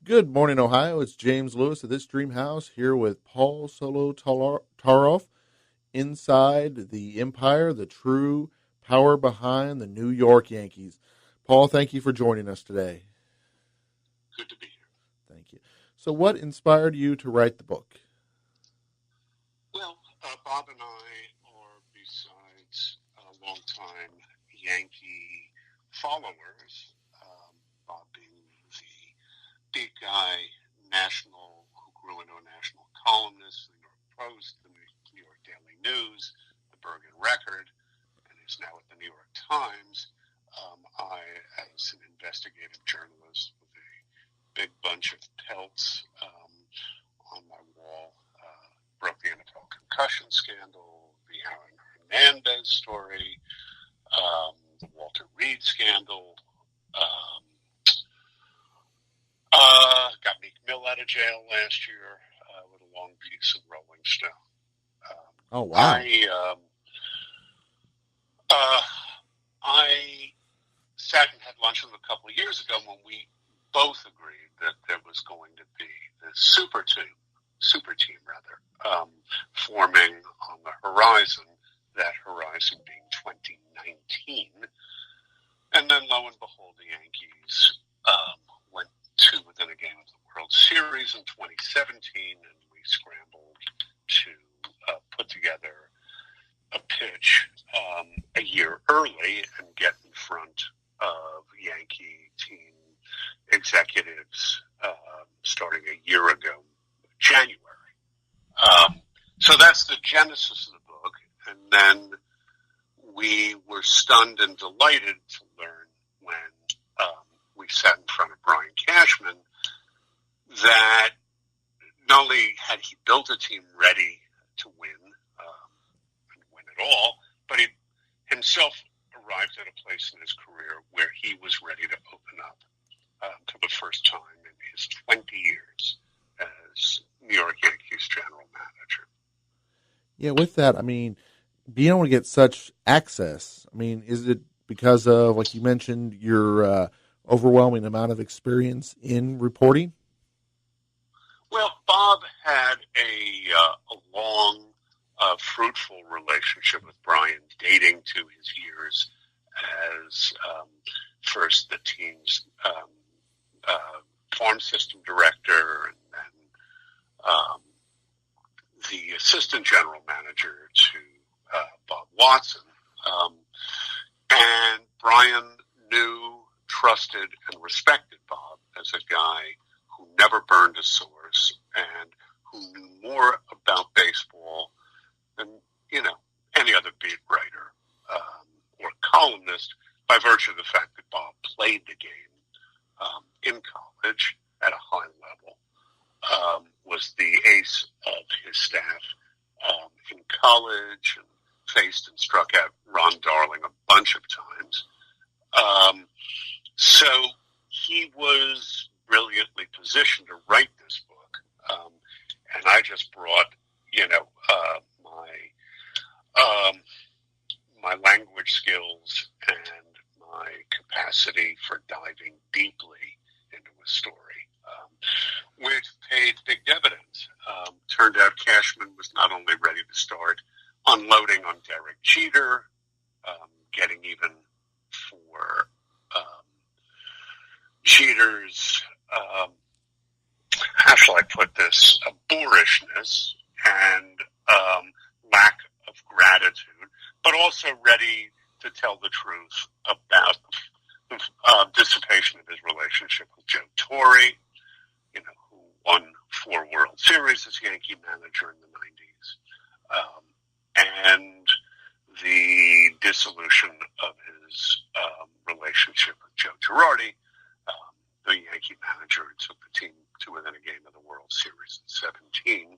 Good morning, Ohio. It's James Lewis of This Dream House here with Paul Solotaroff inside the empire, the true power behind the New York Yankees. Paul, thank you for joining us today. Good to be here. Thank you. So what inspired you to write the book? Well, Bob and I are, besides longtime Yankee followers, Bob being the big guy, who grew into a national columnist, the New York Post, the New York Daily News, the Bergen Record, and is now at the New York Times. I, as an investigative journalist with a big bunch of pelts on my wall, broke the NFL concussion scandal, the Aaron Hernandez story, the Walter Reed scandal, got Meek Mill out of jail last year with a long piece of Rolling Stone. Oh, wow. I sat and had lunch with him a couple of years ago when we both agreed that there was going to be this super team forming on the horizon, that horizon being 2019. And then lo and behold, the Yankees went to within a game of the World Series in 2017, and we scrambled to put together a pitch a year early and get in front of Yankee team executives starting a year ago, January. So that's the genesis of the book, and then we were stunned and delighted to learn when we sat in front of Brian Cashman that not only had he built a team ready to win, and win it all, but he himself arrived at a place in his career where he was ready to open up for the first time in his 20 years as New York Yankees general manager. Yeah, with that, I mean, being able to get such access, I mean, is it because of, like you mentioned, your overwhelming amount of experience in reporting? Well, Bob had a long, fruitful relationship with Brian, dating to his years as first the team's farm system director, and then the assistant general manager to Bob Watson. And Brian knew, trusted, and respected Bob as a guy who never burned a source and who knew more about baseball than, any other beat writer or columnist, by virtue of the fact that Bob played the game in college at a high level, was the ace of his staff in college, and faced and struck out Ron Darling a bunch of times. So he was brilliantly positioned to write this book, and I just brought, my language skills and my capacity for diving deeply into a story, which paid big dividends. Turned out Cashman was not only ready to start unloading on Derek Jeter, getting even for Jeter's, how shall I put this, boorishness and lack of gratitude, but also ready to tell the truth about the dissipation of his relationship with Joe Torre, who won 4 World Series as Yankee manager in the 90s, and the dissolution of his relationship with Joe Girardi, the Yankee manager who took the team to within a game of the World Series in 2017.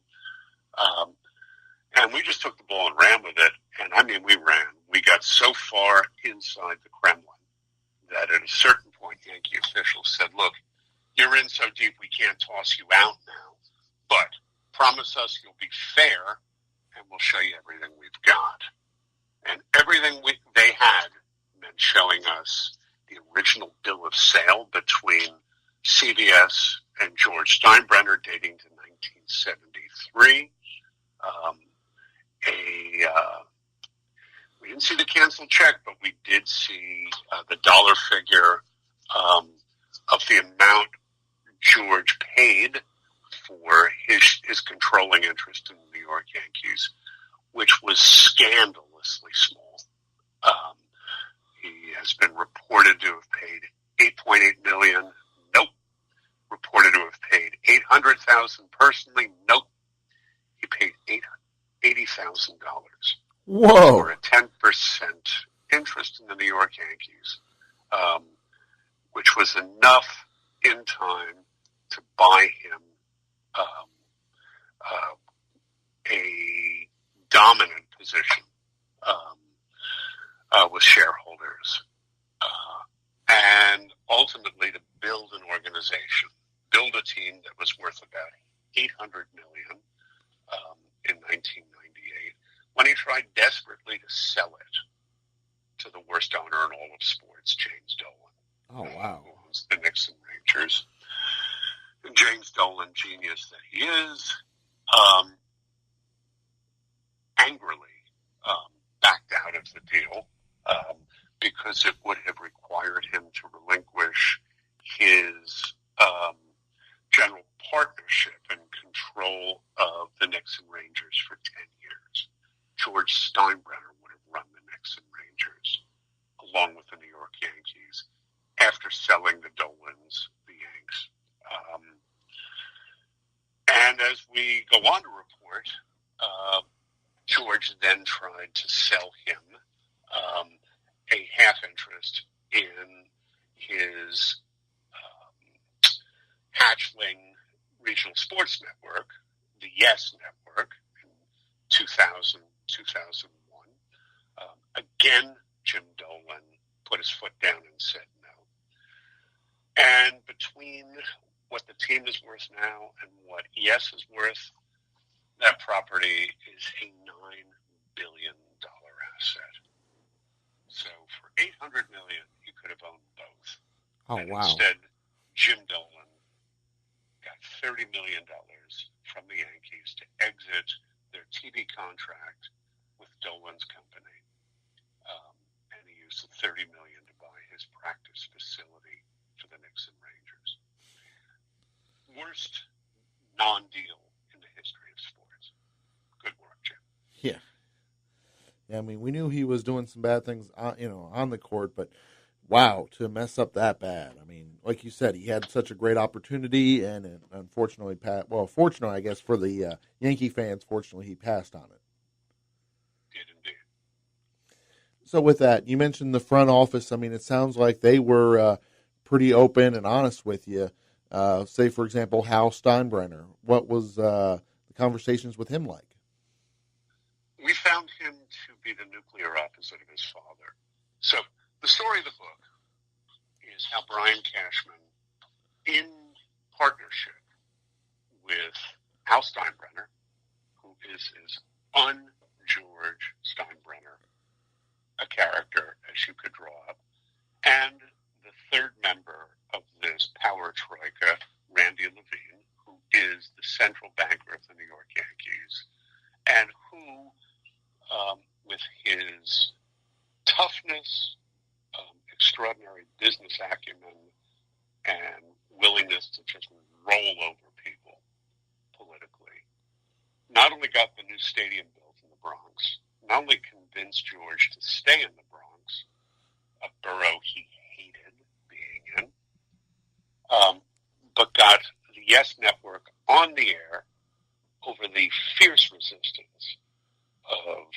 And we just took the ball and ran with it. And I mean, we ran. We got so far inside the Kremlin that at a certain point, Yankee officials said, look, you're in so deep we can't toss you out now, but promise us you'll be fair and we'll show you everything we've got. And everything they had meant showing us the original bill of sale between CBS and George Steinbrenner, dating to 1973. We didn't see the canceled check, but we did see the dollar figure of the amount George paid for his controlling interest in the New York Yankees, which was scandalously small. He has been reported to have paid $8.8 million. Nope. Reported to have paid $800,000 personally. Nope. He paid $80,000. Whoa! For a 10% interest in the New York Yankees, which was enough in time to buy him a dominant position with shareholders, and ultimately to build an organization, build a team that was worth about $800 million in 1998, when he tried desperately to sell it to the worst owner in all of sports, James Dolan. Oh, wow. Who owns the Knicks and Rangers. And James Dolan, genius that he is, angrily backed out of the deal because it would have required him to relinquish his general partnership and control of the Knicks and Rangers for 10 years. George Steinbrenner would have run the Knicks and Rangers along with the New York Yankees after selling the Dolans, the Yanks. And as we go on to report, George then tried to sell him a half interest in his hatchling regional sports network, the Yes Network, in 2000, 2001. Again, Jim Dolan put his foot down and said no. And between what the team is worth now and what Yes is worth, that property is a $9 billion asset. So for $800 million, you could have owned both. Oh, and wow. Instead, Jim Dolan got $30 million from the Yankees to exit their TV contract with Dolan's company. And he used the $30 million to buy his practice facility for the Knicks and Rangers. Worst non-deal in the history of sports. Good work, Jim. Yeah. I mean, we knew he was doing some bad things, on the court, but wow, to mess up that bad. I mean, like you said, he had such a great opportunity, and unfortunately, fortunately, I guess, for the Yankee fans, fortunately, he passed on it. Did indeed. So with that, you mentioned the front office. I mean, it sounds like they were pretty open and honest with you. Say, for example, Hal Steinbrenner. What was the conversations with him like? We found him to be the nuclear opposite of his father. So the story of the book is how Brian Cashman, in partnership with Hal Steinbrenner, who is his un-George Steinbrenner, a character as you could draw up, and the third member of this power troika, Randy Levine, who is the central banker of the New York Yankees, and who, with his toughness, extraordinary business acumen, and willingness to just roll over people politically, not only got the new stadium built in the Bronx, not only convinced George to stay in the Bronx, a borough he hated being in, but got the Yes Network on the air over the fierce resistance of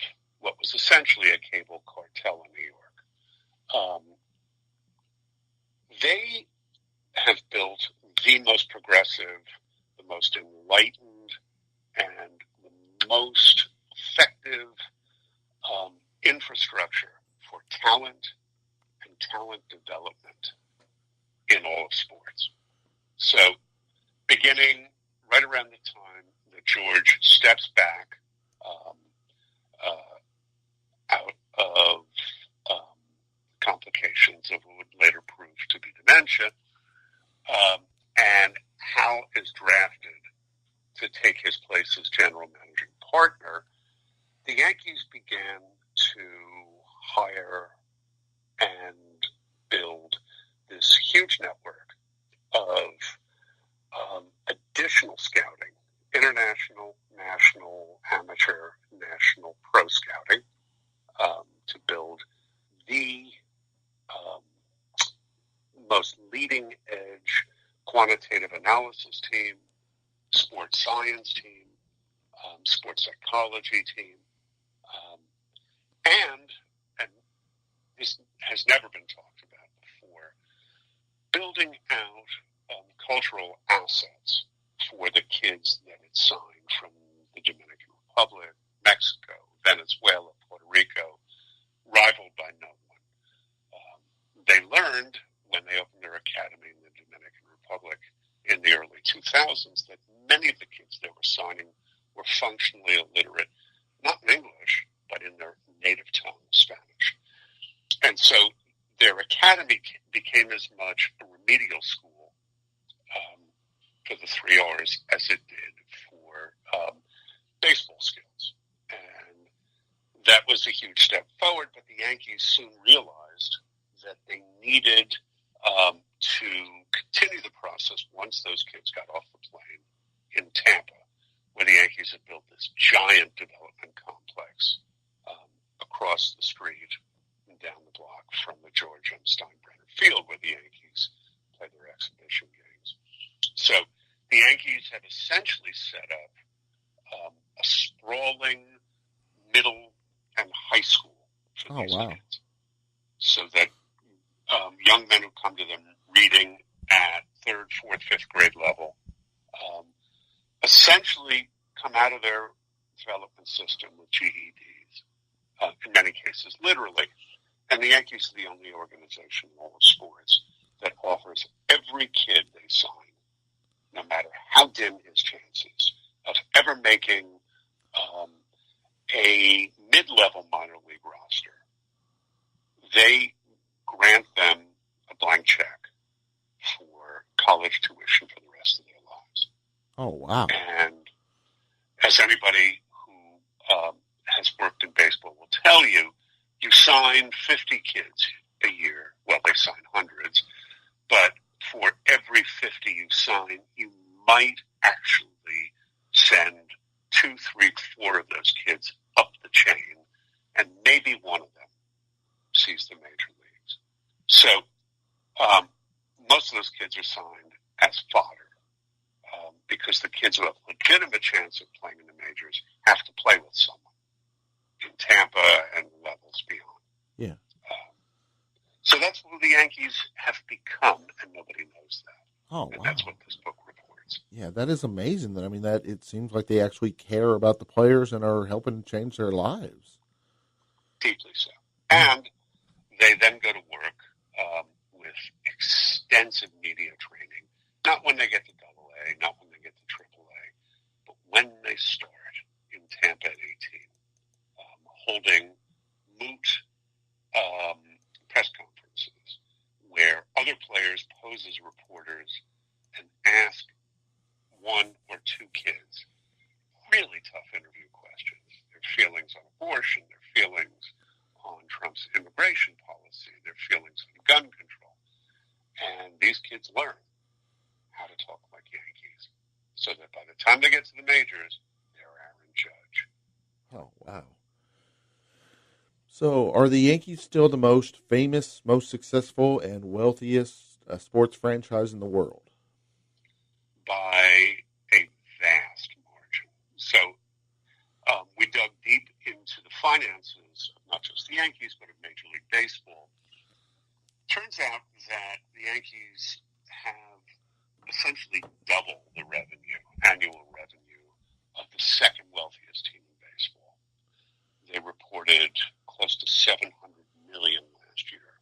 what was essentially a cable cartel in New York. They have built the most progressive, the most enlightened, and the most effective infrastructure for talent and talent development in all of sports. So, beginning right around the time that George steps back out of complications of what would later prove to be dementia, and Hal is drafted to take his place as general managing partner, the Yankees began to hire and build this huge network of additional scouting, international, national, amateur, national, pro scouting, to build the most leading edge quantitative analysis team, sports science team, sports psychology team, and this has never been talked about before, building out cultural assets for the kids that it signed from the Dominican Republic, Mexico, Venezuela, Puerto Rico, rivaled by no one. They learned when they opened their academy in the Dominican Republic in the early 2000s that many of the kids they were signing were functionally illiterate, not in English, but in their native tongue, Spanish. And so their academy became as much a remedial school for the 3 R's as it did for baseball skills. And that was a huge step forward, but the Yankees soon realized that they needed to continue the process once those kids got off the plane in Tampa, where the Yankees had built this giant development complex across the street and down the block from the George M. Steinbrenner Field, where the Yankees play their exhibition games. So the Yankees have essentially set up a sprawling middle and high school for these kids, so that young men who come to them reading at 3rd, 4th, 5th grade level essentially come out of their development system with GEDs, in many cases literally. And the Yankees are the only organization in all of sports that offers every kid they sign, no matter how dim his chances of ever making a mid-level minor league roster, they grant them a blank check for college tuition for the rest of their lives. Oh, wow. And as anybody who has worked in baseball will tell you, you sign 50 kids a year. Well, they sign hundreds, but for every 50 you sign, you might actually send 2, 3, 4 of those kids up the chain, and maybe one of them sees the major leagues. So most of those kids are signed as fodder, because the kids who have a legitimate chance of playing in the majors have to play with someone in Tampa and levels beyond. Yeah. So that's who the Yankees have become, and nobody knows that. Oh, and wow. That's what this book reports. Yeah, that is amazing. That it seems like they actually care about the players and are helping change their lives. Deeply so. And they then go to work with extensive media training, not when they get to AA, not when they get to AAA, but when they start in Tampa at 18, holding moot press conferences where other players pose as reporters and ask 1 or 2 kids really tough interview questions. Their feelings on abortion, their feelings on Trump's immigration policy, their feelings on gun control. And these kids learn how to talk like Yankees, so that by the time they get to the majors, they're Aaron Judge. Oh, wow. So, are the Yankees still the most famous, most successful, and wealthiest sports franchise in the world? By a vast margin. So, we dug deep into the finances of not just the Yankees, but of Major League Baseball. Turns out that the Yankees have essentially double the annual revenue of the second wealthiest team in baseball. They reported close to $700 million last year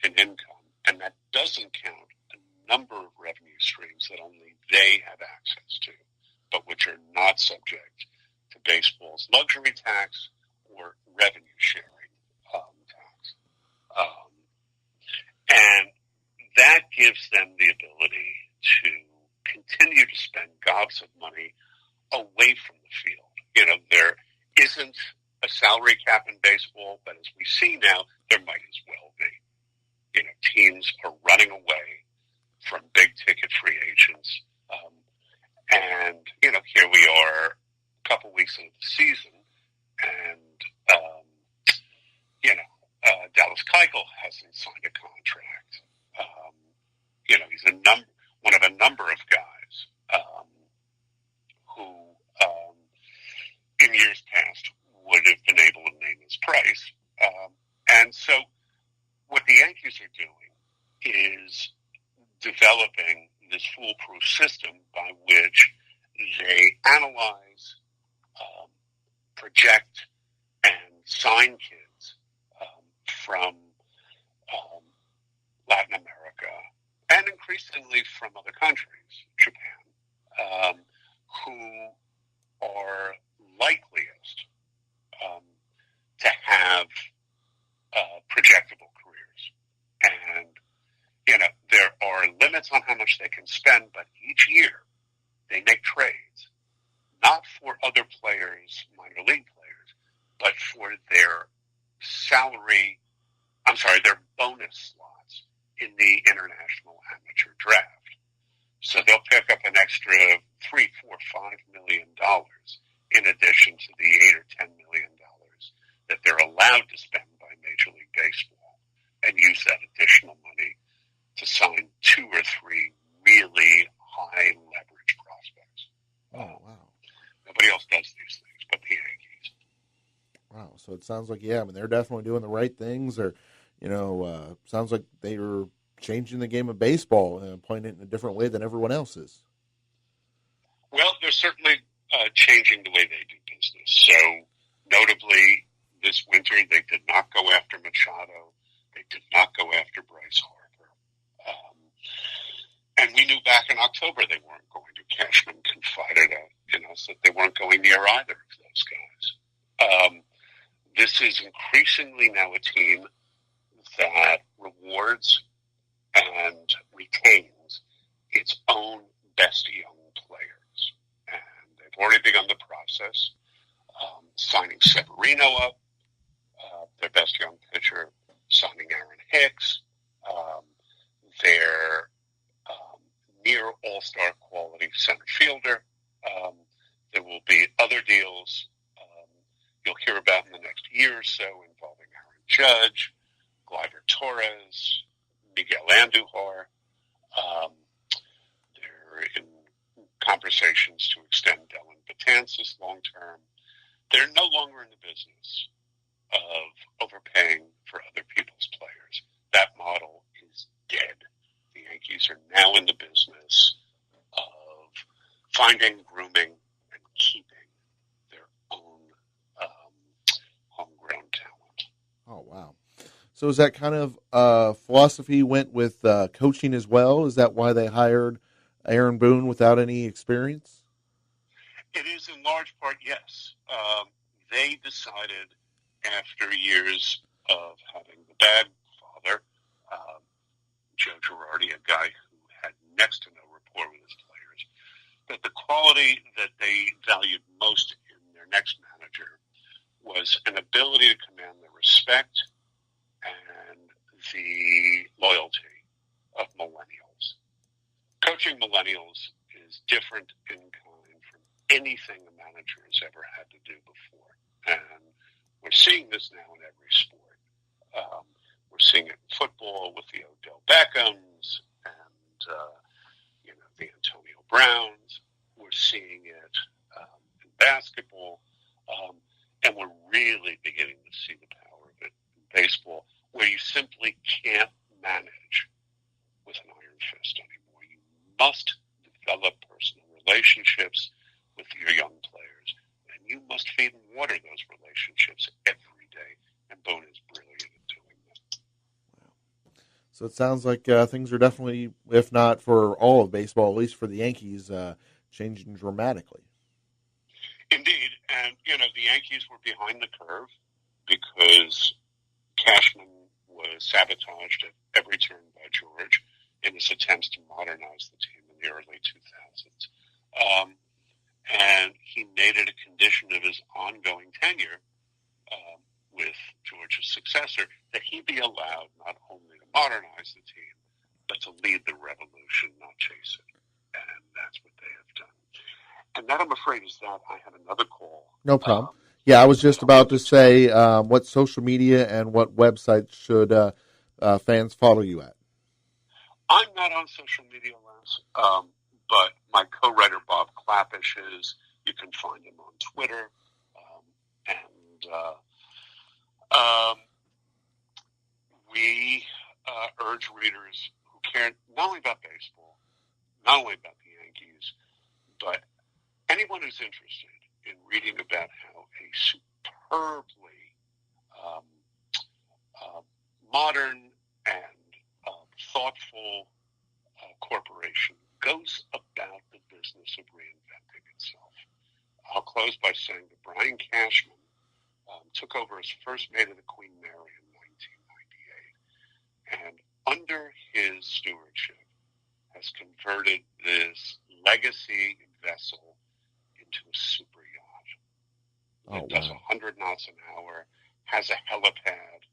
in income, and that doesn't count a number of revenue streams that only they have access to, but which are not subject to baseball's luxury tax or revenue sharing tax. And that gives them the ability to continue to spend gobs of money away from the field. You know, there isn't a salary cap in baseball, but as we see now, there might as well be. You know, teams are running away from big ticket free agents. And, you know, here we are a couple weeks into the season, and, Dallas Keuchel hasn't signed a contract. You know, he's one of a number of guys who, in years past, would have been able to name his price. And so what the Yankees are doing is developing this foolproof system by which they analyze, project, and sign kids from Latin America and increasingly from other countries, Japan, who are likeliest to have projectable careers. And, you know, there are limits on how much they can spend, but each year they make trades, not for other players, minor league players, but for their their bonus slots in the international amateur draft. So they'll pick up an extra $3, $4, $5 million in addition to the $8 or $10 million that they're allowed to spend by Major League Baseball, and use that additional money to sign 2 or 3 really high leverage prospects. Oh, wow. Nobody else does these things but the Yankees. Wow. So it sounds like, I mean, they're definitely doing the right things, or, sounds like they are changing the game of baseball and playing it in a different way than everyone else is. Well, they're certainly changing the way they do business. So, notably, this winter, they did not go after Machado. They did not go after Bryce Harper. And we knew back in October they weren't going to. Cashman confided in us that they weren't going near either of those guys. This is increasingly now a team that rewards and retains its own best young players. And they've already begun the process, signing Severino up, their best young pitcher, signing Aaron Hicks, their near all-star quality center fielder. There will be other deals you'll hear about in the next year or so involving Aaron Judge, Gleyber Torres, Miguel Andujar. They're in conversations to extend Dylan Betances long-term. They're no longer in the business of overpaying for other people's players. That model is dead. The Yankees are now in the business of finding, grooming, and keeping their own homegrown talent. Oh, wow. So is that kind of philosophy went with coaching as well? Is that why they hired Aaron Boone without any experience? It is in large part, yes. They decided after years of having the bad father, Joe Girardi, a guy who had next to no rapport with his players, that the quality that they valued most in their next manager was an ability to command the respect and the loyalty of millennials. Coaching millennials is different in kind from anything a manager has ever had to do before. And we're seeing this now in every sport. We're seeing it in football with the Odell Beckhams and, the Antonio Browns. We're seeing it in basketball. And we're really beginning to see the power of it in baseball, where you simply can't manage with an iron fist anymore. You must develop personal relationships with your young players, and you must feed and water those relationships every day. And Boone is brilliant at doing that. Wow. So it sounds like things are definitely, if not for all of baseball, at least for the Yankees, changing dramatically. Indeed, and the Yankees were behind the curve because Cashman was sabotaged at every turn by George in his attempts to modernize the team in the early 2000s. And he made it a condition of his ongoing tenure with George's successor that he be allowed not only to modernize the team, but to lead the revolution, not chase it. And that's what they have done. And that, I'm afraid, is that. I have another call. No problem. I was just about to say what social media and what website should fans follow you at? I'm not on social media, Les, but my co-writer Bob Clappish is. You can find him on Twitter. We urge readers who care not only about baseball, not only about the Yankees, but anyone who's interested in reading about how a superbly modern and thoughtful corporation goes about the business of reinventing itself. I'll close by saying that Brian Cashman took over as first mate of the Queen Mary in 1998, and under his stewardship has converted this legacy vessel into a super yacht that does 100 knots an hour, has a helipad,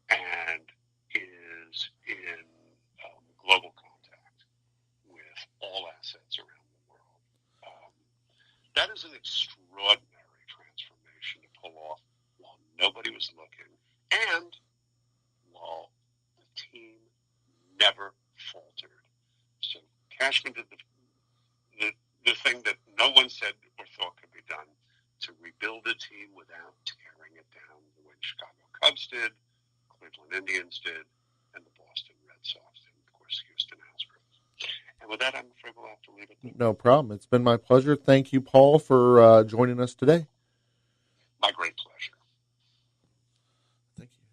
and is in global contact with all assets around the world. That is an extraordinary transformation to pull off while nobody was looking, and while the team never faltered. So Cashman did the thing that no one said or thought could be done, to rebuild a team without tearing it down, the way Chicago Cubs did, Cleveland Indians did, and the Boston Red Sox did, and of course Houston Astros. And with that, I'm afraid we'll have to leave it there. No problem. It's been my pleasure. Thank you, Paul, for joining us today. My great pleasure. Thank you.